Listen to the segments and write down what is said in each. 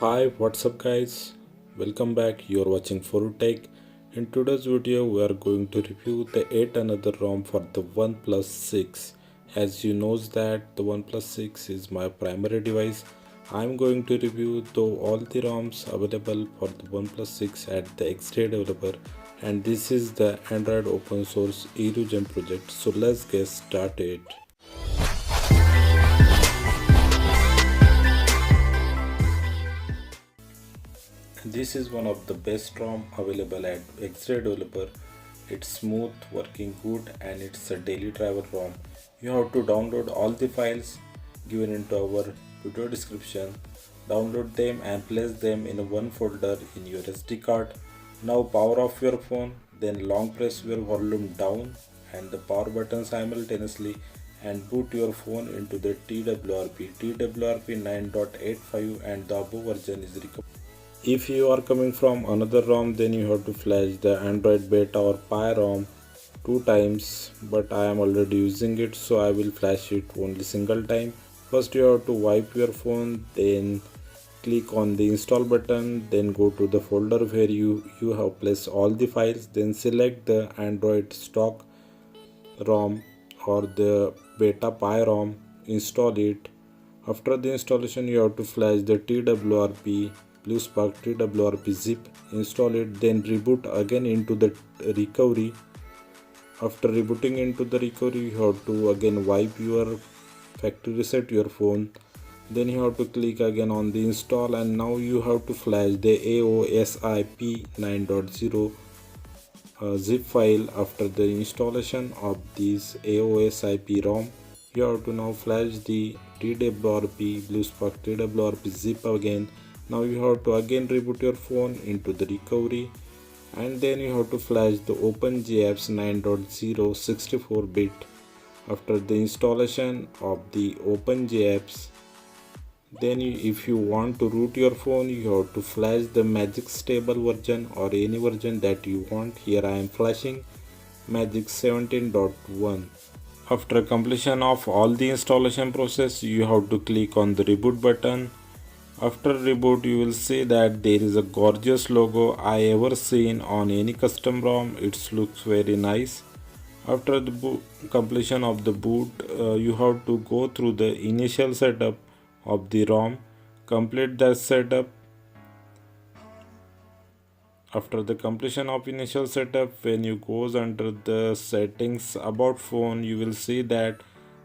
Hi, what's up guys? Welcome back. You're watching Tech. In today's video, we are going to review the 8 another ROM for the OnePlus 6. As you knows that the OnePlus 6 is my primary device. I'm going to review all the ROMs available for the OnePlus 6 at the X-Ray developer, and this is the Android open source eRoom project. So let's get started. This is one of the best ROM available at X-Ray Developer. It's smooth, working good, and it's a daily driver ROM. You have to download all the files given into our video description. Download them and place them in one folder in your SD card. Now power off your phone, then long press your volume down and the power button simultaneously and boot your phone into the TWRP 9.85, and the above version is recommended. If you are coming from another ROM, then you have to flash the Android beta or Pi ROM 2 times, but I am already using it, so I will flash it only single time. First you have to wipe your phone, then click on the install button, then go to the folder where you have placed all the files, then select the Android stock ROM or the beta Pi ROM, install it. After the installation, you have to flash the TWRP BlueSpark TWRP zip, install it, then reboot again into the recovery. After rebooting into the recovery, you have to again wipe your factory reset your phone, then you have to click again on the install, and now you have to flash the AOSIP 9.0 zip file. After the installation of this AOSIP ROM, you have to now flash the TWRP BlueSpark TWRP zip again. Now you have to again reboot your phone into the recovery, and then you have to flash the OpenGApps 9.0 64-bit. After the installation of the OpenGApps, then if you want to root your phone, you have to flash the Magic Stable version or any version that you want. Here I am flashing Magic 17.1. After completion of all the installation process, you have to click on the reboot button. After reboot, you will see that there is a gorgeous logo I ever seen on any custom ROM. It looks very nice. After the completion of the boot, you have to go through the initial setup of the ROM. Complete that setup. After the completion of initial setup, when you goes under the settings about phone, you will see that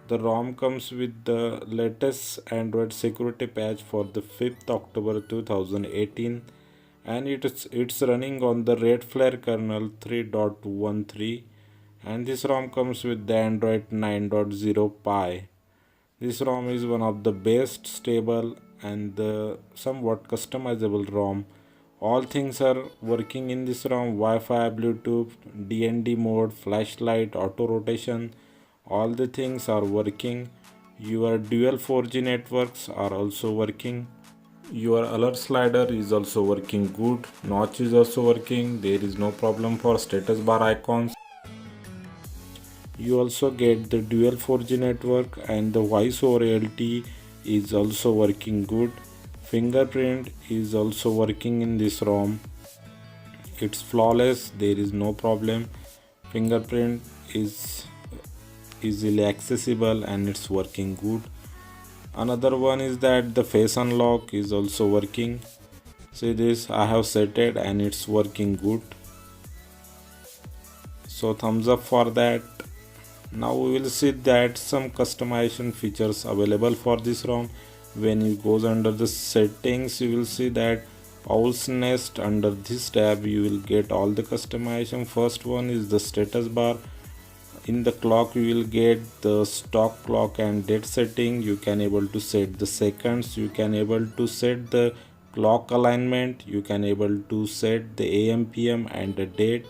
the ROM comes with the latest Android security patch for the 5th October 2018, and it's running on the Red Flare kernel 3.13, and this ROM comes with the Android 9.0 Pi. This ROM is one of the best stable and the somewhat customizable ROM. All things are working in this ROM: Wi-Fi, Bluetooth, DND mode, flashlight, auto rotation. All the things are working. Your dual 4G networks are also working. Your alert slider is also working good. Notch is also working. There is no problem for status bar icons. You also get the dual 4G network, and the voice over LTE is also working good. Fingerprint is also working in this ROM. It's flawless. There is no problem. Fingerprint is easily accessible and it's working good. Another one is that the face unlock is also working. See this, I have set it and it's working good, so thumbs up for that. Now we will see that some customization features available for this ROM. When you goes under the settings, you will see that Owl's Nest. Under this tab you will get all the customization. First one is the status bar. In the clock you will get the stock clock and date setting. You can able to set the seconds, you can able to set the clock alignment, you can able to set the AM PM and the date.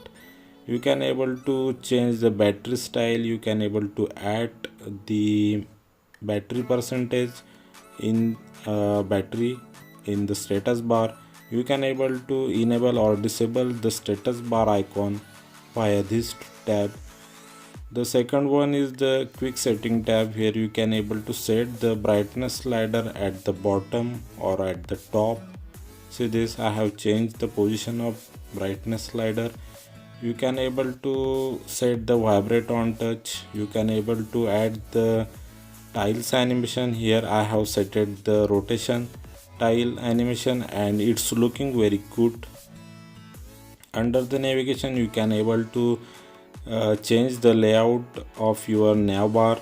You can able to change the battery style, you can able to add the battery percentage in battery in the status bar. You can able to enable or disable the status bar icon via this tab. The second one is the quick setting tab. Here you can able to set the brightness slider at the bottom or at the top. See this, I have changed the position of brightness slider. You can able to set the vibrate on touch. You can able to add the tiles animation. Here I have set the rotation tile animation and it's looking very good. Under the navigation you can able to change the layout of your nav bar.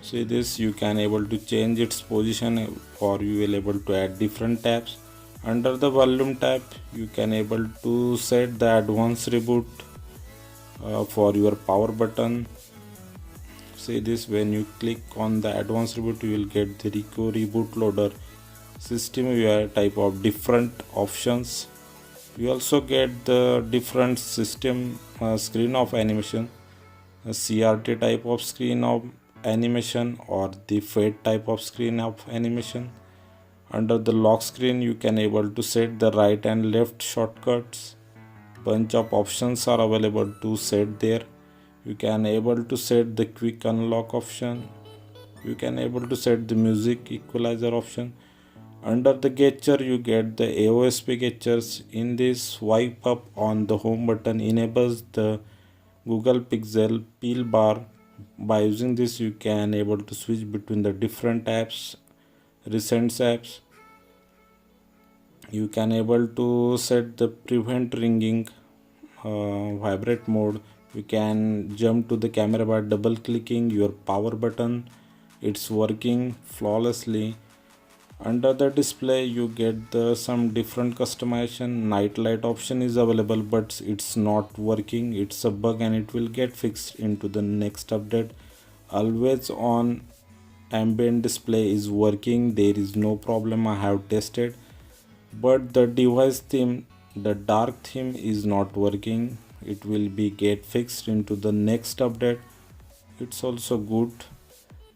See this, you can able to change its position or you will able to add different tabs. Under the volume tab you can able to set the advanced reboot for your power button. See this, when you click on the advanced reboot you will get the Rico reboot loader system UI type of different options. You also get the different system screen of animation, a CRT type of screen of animation or the fade type of screen of animation. Under the lock screen you can able to set the right and left shortcuts. Bunch of options are available to set there. You can able to set the quick unlock option. You can able to set the music equalizer option. Under the gesture you get the AOSP gestures. In this, swipe up on the home button enables the Google Pixel peel bar. By using this you can able to switch between the different apps, recent apps. You can able to set the prevent ringing vibrate mode. You can jump to the camera by double clicking your power button. It's working flawlessly. Under the display you get the some different customization. Night light option is available but it's not working. It's a bug and it will get fixed into the next update. Always on ambient display is working, there is no problem, I have tested. But the device theme, the dark theme is not working. It will be get fixed into the next update. It's also good.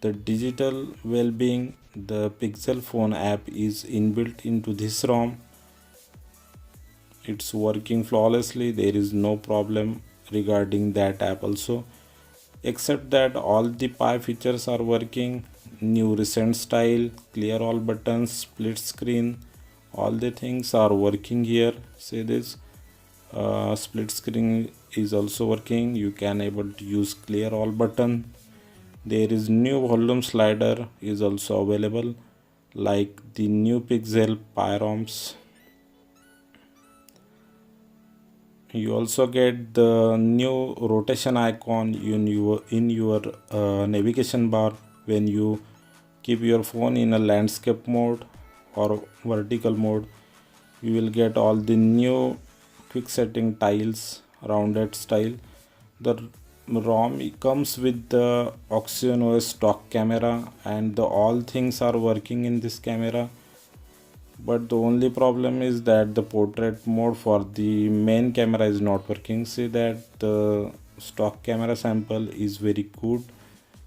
The digital well-being, the Pixel phone app is inbuilt into this ROM. It's working flawlessly, there is no problem regarding that app also, except that all the pie features are working. New recent style, clear all buttons, split screen, all the things are working here. See this, split screen is also working. You can able to use clear all button. There is new volume slider is also available like the new Pixel ROMs. You also get the new rotation icon in your navigation bar. When you keep your phone in a landscape mode or vertical mode, you will get all the new quick setting tiles, rounded style. The ROM comes with the Oxygen OS stock camera and all things are working in this camera. But the only problem is that the portrait mode for the main camera is not working. See that the stock camera sample is very good.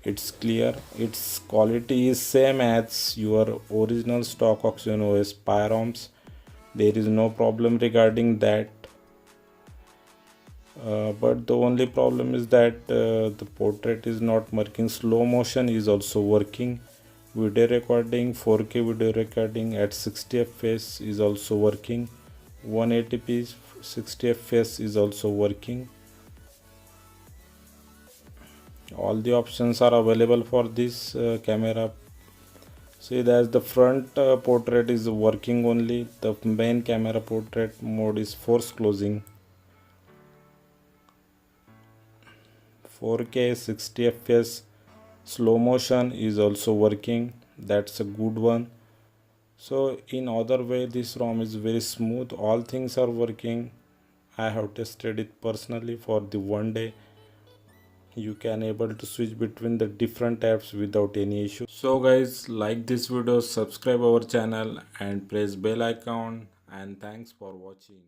It's clear. Its quality is same as your original stock Oxygen OS ROMs. There is no problem regarding that. But the only problem is that the portrait is not working. Slow motion is also working. Video recording, 4K video recording at 60 fps is also working. 180p 60 fps is also working. All the options are available for this camera. See that the front portrait is working only. The main camera portrait mode is force closing. 4K 60 fps slow motion is also working. That's a good one. So in other way this ROM is very smooth. All things are working. I have tested it personally for the one day. You can able to switch between the different apps without any issue. So guys, like this video, subscribe our channel and press bell icon, and thanks for watching.